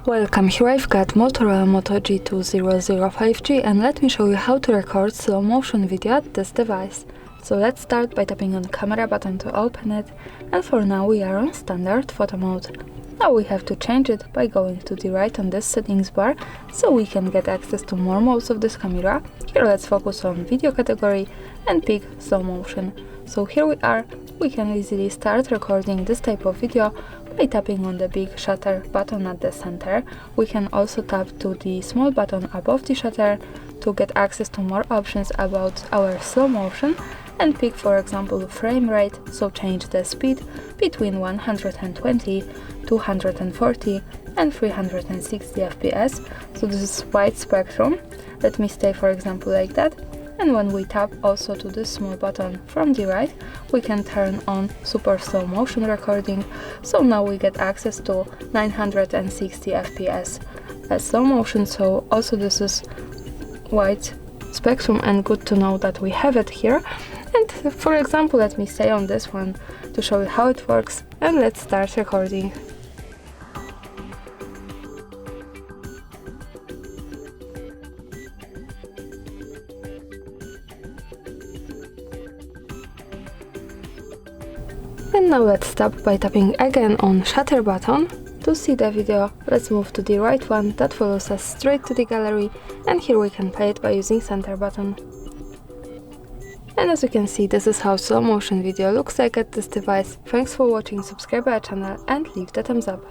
Welcome, here I've got Motorola Moto G200 5G and let me show you how to record slow motion video at this device. So let's start by tapping on the camera button to open it, and for now we are on standard photo mode. Now we have to change it by going to the right on this settings bar so we can get access to more modes of this camera. Here let's focus on video category and pick slow motion. So here we are, we can easily start recording this type of video by tapping on the big shutter button at the center. We can also tap to the small button above the shutter to get access to more options about our slow motion and pick, for example, frame rate, so change the speed between 120, 240 and 360 fps. So this is wide spectrum. Let me stay, for example, like that. And when we tap also to this small button from the right, we can turn on super slow motion recording. So now we get access to 960 fps as slow motion. So also this is wide spectrum and good to know that we have it here. And for example, let me stay on this one to show you how it works, and let's start recording. And now let's stop by tapping again on shutter button. To see the video, let's move to the right one that follows us straight to the gallery, and here we can play it by using center button. And as you can see, this is how slow motion video looks like at this device. Thanks for watching, subscribe our channel and leave the thumbs up.